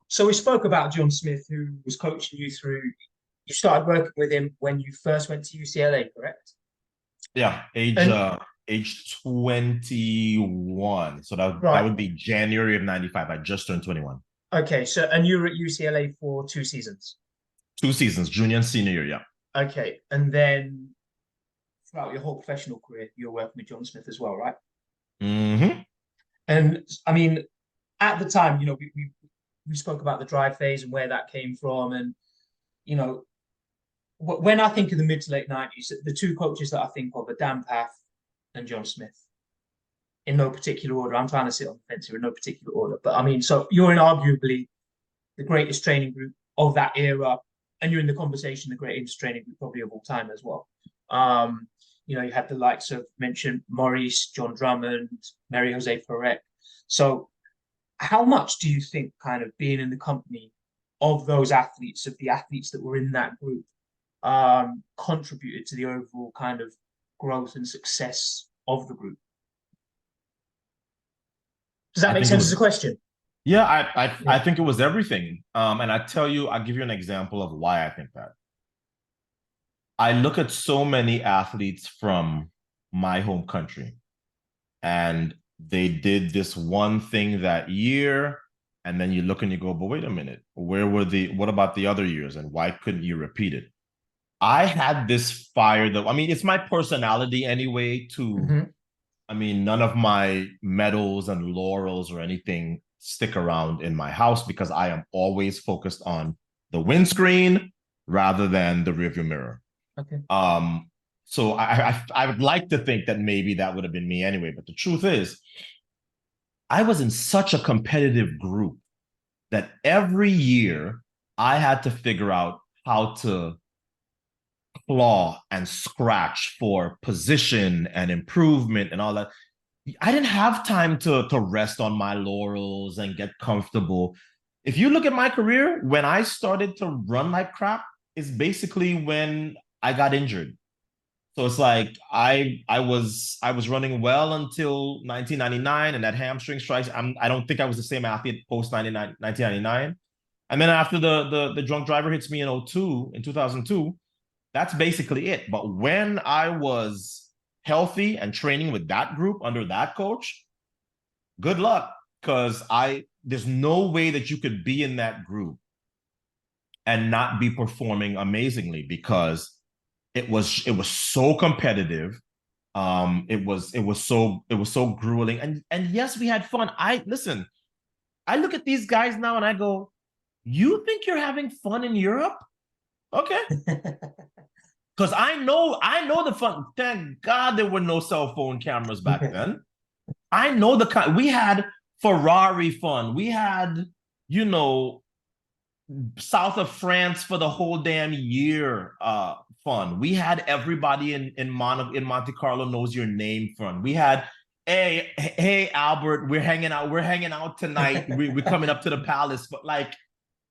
So we spoke about John Smith, who was coaching you through. You started working with him when you first went to UCLA, correct? Yeah, And age 21. So that right, would be January of 95. I just turned 21. okay. And you were at UCLA for 2 seasons. 2 seasons, junior and senior year, yeah. Okay, and then throughout your whole professional career, you were working with John Smith as well, right? Hmm. And I mean, at the time, we spoke about the drive phase and where that came from, and you know, when I think of the mid to late 90s, the two coaches that I think of are Dan Path and John Smith. In no particular order. I'm trying to sit on the fence here in no particular order. But I mean, so you're in arguably the greatest training group of that era, and you're in the conversation, the greatest training group probably of all time as well. Um, you had the likes of mentioned Maurice, John Drummond, Mary Jose Perec. So how much do you think kind of being in the company of those athletes, of the athletes that were in that group, contributed to the overall kind of growth and success of the group? Does that I make think it sense as was, a question? yeah, I Yeah. think it was everything. And I'll give you an example of why I think that. I look at so many athletes from my home country, and they did this one thing that year, and then you look and you go, but wait a minute, what about the other years, and why couldn't you repeat it? I had this fire though. I mean, it's my personality anyway to, Hmm. I mean, none of my medals and laurels or anything stick around in my house because I am always focused on the windscreen rather than the rearview mirror. Okay. Um, so I would like to think that maybe that would have been me anyway, but the truth is, I was in such a competitive group that every year I had to figure out how to claw and scratch for position and improvement and all that. I didn't have time to rest on my laurels and get comfortable. If you look at my career, when I started to run like crap, is basically when I got injured. So it's like I was running well until 1999, and that hamstring strikes. I don't think I was the same athlete post 1999. And then after the drunk driver hits me in 2002, that's basically it. But when I was healthy and training with that group under that coach, good luck. Because there's no way that you could be in that group and not be performing amazingly because it was so competitive. It was so grueling. And yes, we had fun. I listen, I look at these guys now and I go, you think you're having fun in Europe? Okay. Because I know the fun. Thank God there were no cell phone cameras back then. I know the kind. We had Ferrari fun. We had, you know, south of France for the whole damn year fun. We had everybody in Monte Carlo knows your name fun. We had hey Albert, we're hanging out tonight. We're coming up to the palace, but like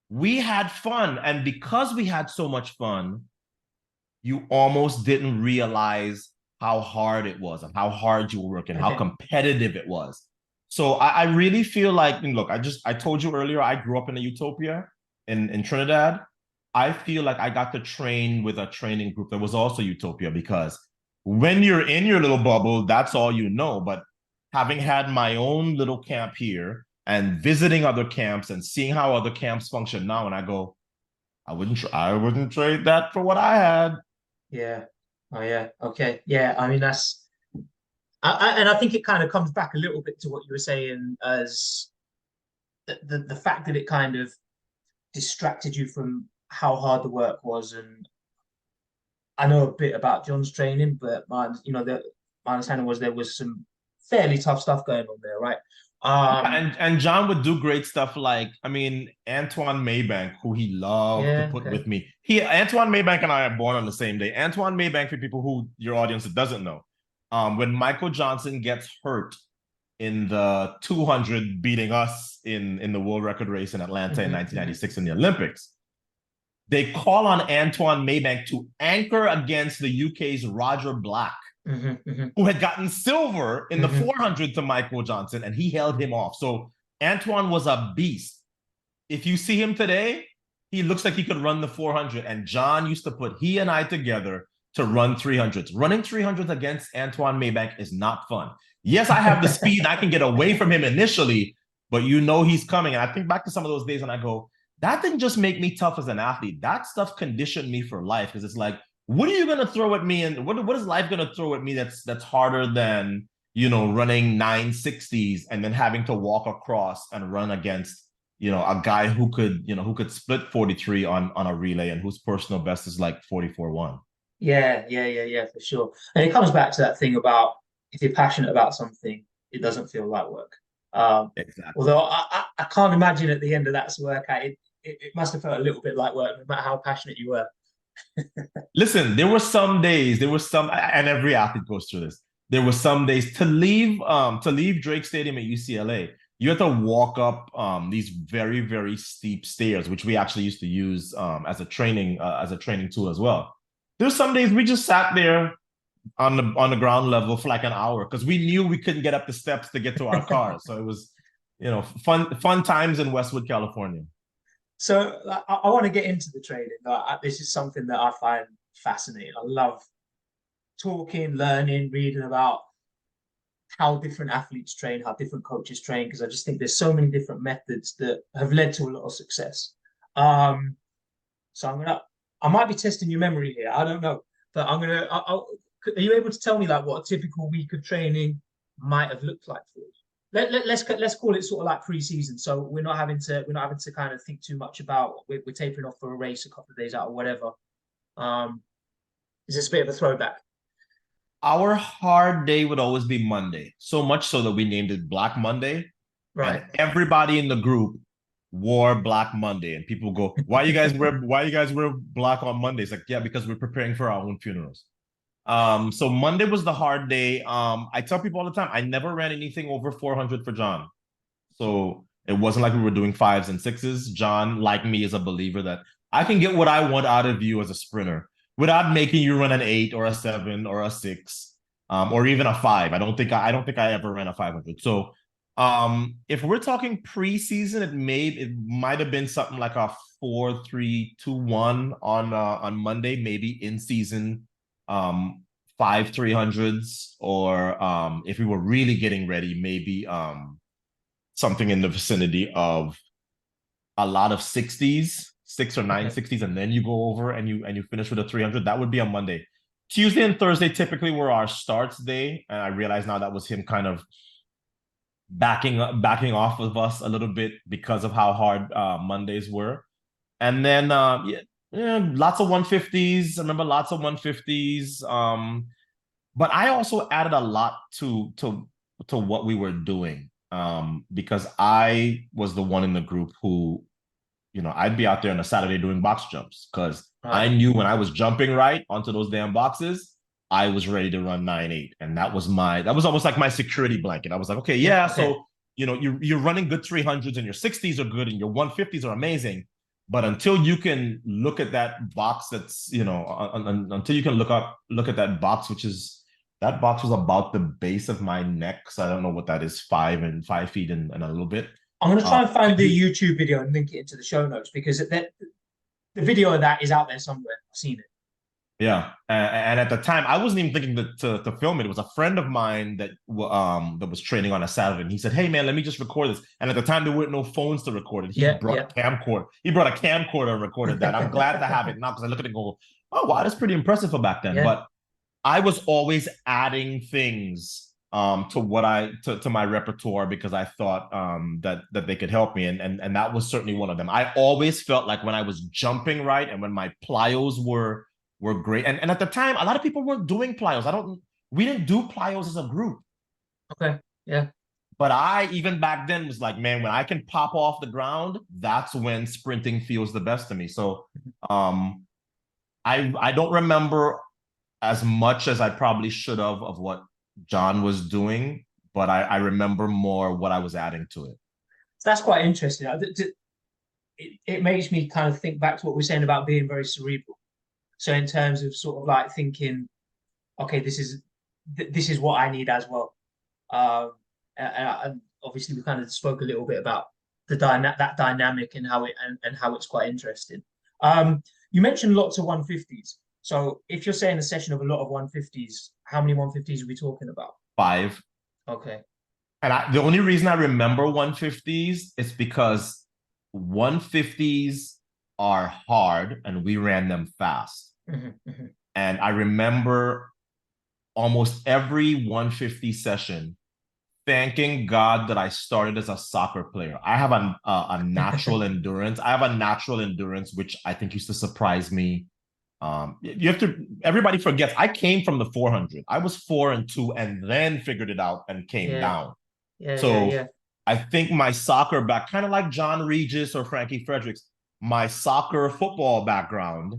we had fun, and because we had so much fun, you almost didn't realize how hard it was and how hard you were working, how Okay. competitive it was. So I really feel like, and look, I told you earlier, I grew up in a utopia in Trinidad. I feel like I got to train with a training group that was also utopia because when you're in your little bubble, that's all you know. But having had my own little camp here and visiting other camps and seeing how other camps function now, and I go, I wouldn't trade that for what I had. Yeah. Oh yeah. Okay. Yeah. I mean, and I think it kind of comes back a little bit to what you were saying as the fact that it kind of distracted you from how hard the work was. And I know a bit about John's training, but my understanding was there was some fairly tough stuff going on there, right? Yeah, Um, and John would do great stuff like, I mean, Antoine Maybank, who he loved to yeah. put Okay. with me. Antoine Maybank and I are born on the same day. Antoine Maybank, for people who your audience doesn't know, when Michael Johnson gets hurt in the 200, beating us in the world record race in Atlanta in Hmm. Hmm. 1996 in the Olympics, they call on Antoine Maybank to anchor against the UK's Roger Black, Hmm. Hmm. who had gotten silver in the Hmm. 400 to Michael Johnson, and he held him off. So Antoine was a beast. if you see him today, he looks like he could run the 400. And John used to put he and I together to run 300s. Running 300s against Antoine Maybank is not fun. Yes, I have the speed. I can get away from him initially, but you know he's coming. And I think back to some of those days when I go, that didn't just make me tough as an athlete. That stuff conditioned me for life, because it's like, what are you going to throw at me? And what is life going to throw at me that's harder than, running 960s and then having to walk across and run against, a guy who could split 43 on a relay and whose personal best is like 44-1. Yeah, for sure. And it comes back to that thing about if you're passionate about something, it doesn't feel like work. Exactly. Although I can't imagine at the end of that workout, it must have felt a little bit like work, no matter how passionate you were. Listen, there were some days, and every athlete goes through this. There were some days to leave Drake Stadium at UCLA, you had to walk up these very, very steep stairs, which we actually used to use as a training tool as well. There's some days we just sat there on the ground level for like an hour because we knew we couldn't get up the steps to get to our cars. So it was, fun times in Westwood, California. So I want to get into the training. This is something that I find fascinating. I love talking, learning, reading about how different athletes train, how different coaches train, because I just think there's so many different methods that have led to a lot of success. So I might be testing your memory here. I don't know, but are you able to tell me like what a typical week of training might have looked like for you? Let's call it sort of like pre-season, so we're not having to kind of think too much about we're tapering off for a race a couple of days out or whatever. Is this a bit of a throwback? Our hard day would always be Monday, so much so that we named it Black Monday. Right. And everybody in the group wore Black Monday, and people go, why you guys wear black on Monday? It's like, yeah, because we're preparing for our own funerals. So Monday was the hard day. I tell people all the time, I never ran anything over 400 for John. So it wasn't like we were doing 5s and 6s. John, like me, is a believer that I can get what I want out of you as a sprinter without making you run an 8 or a 7 or a 6, or even a 5. I don't think I ever ran a 500. So if we're talking preseason, it might have been something like a 4-3-2-1 on Monday, maybe in season 5 300s, or if we were really getting ready, maybe something in the vicinity of a lot of 60s, 6 or 960s, and then you go over and you finish with a 300. That would be on Monday. Tuesday and Thursday typically were our starts day, and I realize now that was him kind of backing off of us a little bit because of how hard Mondays were. And then lots of 150s. I remember lots of 150s. But I also added a lot to what we were doing, because I was the one in the group who, I'd be out there on a Saturday doing box jumps because I knew when I was jumping right onto those damn boxes, I was ready to run 9.8, and that was almost like my security blanket. I was like, okay, yeah, so you're running good 300s, and your 60s are good, and your 150s are amazing. But until you can look at that box, that's until you can look at that box, that box was about the base of my neck. So I don't know what that is, 5 feet and a little bit. I'm going to try and find the YouTube video and link it into the show notes, because the video of that is out there somewhere. I've seen it. Yeah, and at the time, I wasn't even thinking to film it. It was a friend of mine that was training on a Saturday, and he said, "Hey man, let me just record this." And at the time, there weren't no phones to record it. He brought a camcorder. He brought a camcorder and recorded that. I'm glad to have it now because I look at it and go, "Oh wow, that's pretty impressive for back then." Yeah. But I was always adding things to my repertoire because I thought that they could help me, and that was certainly one of them. I always felt like when I was jumping right and when my plyos were great. And at the time, a lot of people weren't doing plyos. We didn't do plyos as a group. Okay. Yeah. But I, even back then, was like, man, when I can pop off the ground, that's when sprinting feels the best to me. So I don't remember as much as I probably should have of what John was doing, but I remember more what I was adding to it. So that's quite interesting. It makes me kind of think back to what we're saying about being very cerebral. So in terms of sort of like thinking, okay, this is what I need as well. And obviously we kind of spoke a little bit about that dynamic and how and how it's quite interesting. You mentioned lots of 150s. So if you're saying a session of a lot of 150s, how many 150s are we talking about? 5. Okay. And the only reason I remember 150s is because 150s are hard and we ran them fast. And I remember almost every 150 session thanking God that I started as a soccer player. I have a natural endurance. I have a natural endurance, which I think used to surprise me. You have to, everybody forgets, I came from the 400. I was 4-2 and then figured it out and came down. So I think my soccer back, kind of like John Regis or Frankie Fredericks, my soccer football background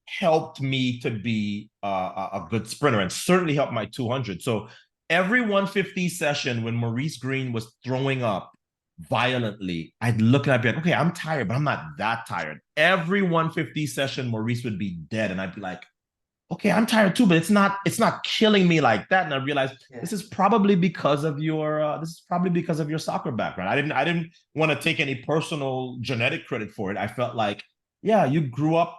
helped me to be a good sprinter and certainly helped my 200. So every 150 session when Maurice Green was throwing up violently, I'd look and I'd be like, okay, I'm tired, but I'm not that tired. Every 150 session, Maurice would be dead. And I'd be like, okay, I'm tired too, but it's not killing me like that. And I realized this is probably because of your soccer background. I didn't want to take any personal genetic credit for it. I felt like, yeah, you grew up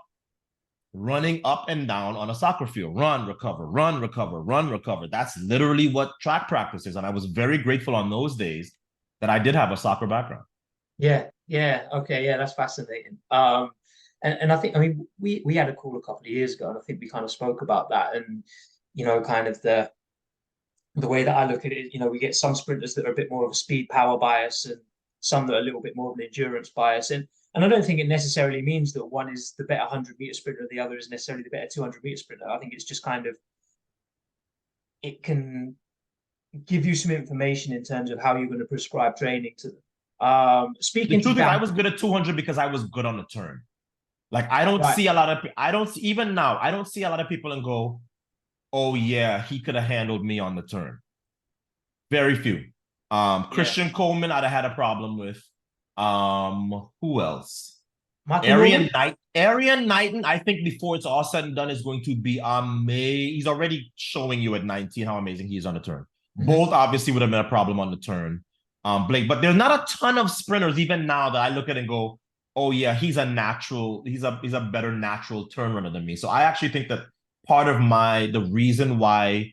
running up and down on a soccer field, run, recover, run, recover, run, recover. That's literally what track practice is. And I was very grateful on those days that I did have a soccer background. Okay, that's fascinating. And I think, I mean, we had a call a couple of years ago, and I think we kind of spoke about that, and kind of the way that I look at it is, we get some sprinters that are a bit more of a speed power bias, and some that are a little bit more of an endurance bias, and I don't think it necessarily means that one is the better 100-meter sprinter and the other is necessarily the better 200-meter sprinter. I think it's just kind of, it can give you some information in terms of how you're going to prescribe training to them. Speaking the truth to is, I was good at 200 because I was good on the turn. Like I don't see a lot of, even now, I don't see a lot of people and go, oh yeah, he could have handled me on the turn. Very few. Christian Coleman, I'd have had a problem with. Who else? Arian Knighton, I think before it's all said and done, is going to be amazing. He's already showing you at 19 how amazing he is on the turn. Bolt obviously would have been a problem on the turn. Blake, but there's not a ton of sprinters even now that I look at and go, oh yeah, he's a better natural turn runner than me. So I actually think that part of the reason why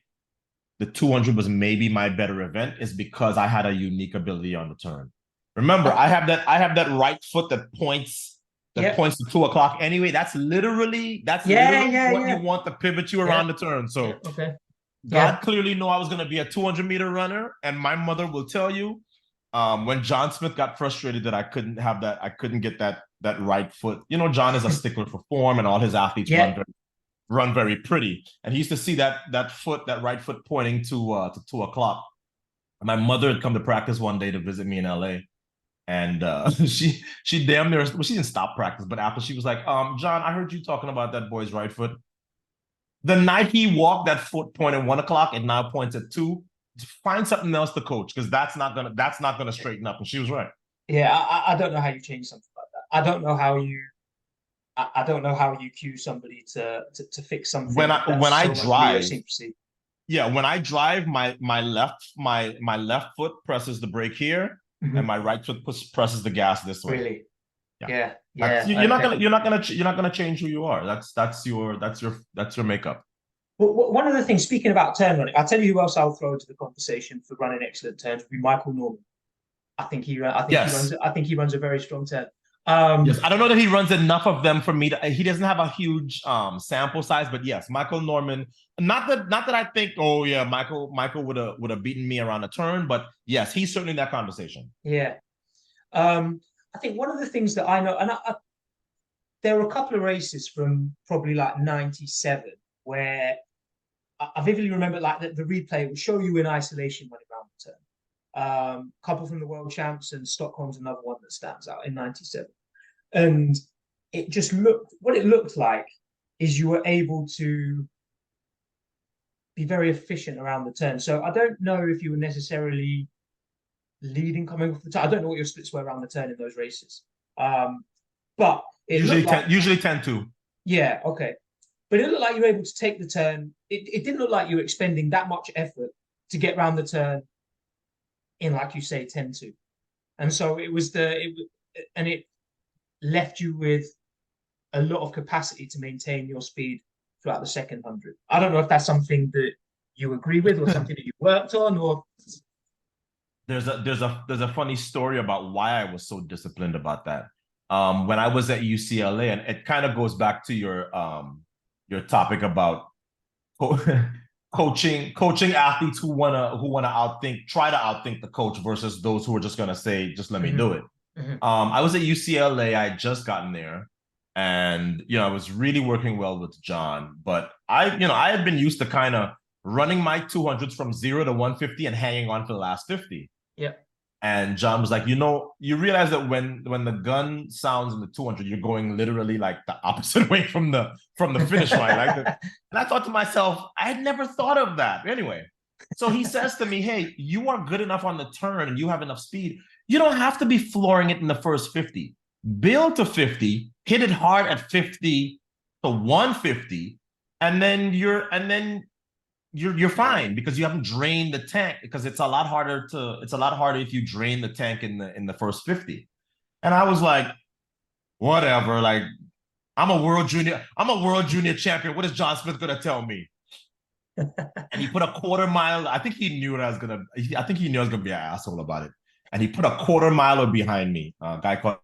the 200 was maybe my better event is because I had a unique ability on the turn. Remember, I have that right foot that points to 2:00 anyway. That's literally what you want to pivot you around the turn. So God clearly knew I was going to be a 200-meter runner, and my mother will tell you, when John Smith got frustrated that I couldn't get that right foot. John is a stickler for form, and all his athletes run very pretty. And he used to see that right foot pointing to 2:00. My mother had come to practice one day to visit me in LA. And she damn near, well, she didn't stop practice, but after she was like, John, I heard you talking about that boy's right foot. The night he walked, that foot pointed 1:00, it now points at 2. Find something else to coach, because that's not gonna straighten up. And she was right. Yeah, I don't know how you change something like that. I don't know how you cue somebody to fix something. When I drive, when I drive, my left foot presses the brake here, and my right foot presses the gas this way. Really? Yeah. You're not gonna change who you are. That's your makeup. Well, one of the things, speaking about turn running, I'll tell you who else I'll throw into the conversation for running excellent turns would be Michael Norman. I think he runs a very strong turn. Yes, I don't know that he runs enough of them for me he doesn't have a huge sample size, but yes, Michael Norman. Not that I think, oh yeah, Michael would have beaten me around a turn, but yes, he's certainly in that conversation. Yeah. I think one of the things that I know, and there were a couple of races from probably like 97 where I vividly remember like the replay would show you in isolation running around the turn. Couple from the world champs, and Stockholm's another one that stands out in 97. And it just what it looked like is you were able to be very efficient around the turn. So I don't know if you were necessarily leading coming off the turn. I don't know what your splits were around the turn in those races. But it usually 10-2. Yeah, okay. But it looked like you were able to take the turn. It didn't look like you were expending that much effort to get around the turn in, like you say, 10-2. And so and it left you with a lot of capacity to maintain your speed throughout the second 100. I don't know if that's something that you agree with or something that you worked on, or There's a funny story about why I was so disciplined about that. When I was at UCLA, and it kind of goes back to your topic about co- coaching athletes who wanna try to outthink the coach versus those who are just gonna say, just let me do it. I was at UCLA. I had just gotten there, and I was really working well with John. But I had been used to kind of running my 200s from 0 to 150 and hanging on for the last 50. yeah. And John was like, you realize that when the gun sounds in the 200, you're going literally like the opposite way from the finish line. And I thought to myself, I had never thought of that. Anyway, so he says to me, "Hey, you are good enough on the turn, and you have enough speed. You don't have to be flooring it in the first 50. Build to 50, hit it hard at 50 to 150, and then you're fine because you haven't drained the tank, because it's a lot harder if you drain the tank in the first 50." And I was like, whatever, like I'm a world junior champion. What is John Smith gonna tell me? And he put a quarter mile. I think he knew I think he knew I was gonna be an asshole about it. And he put a quarter miler behind me. A guy called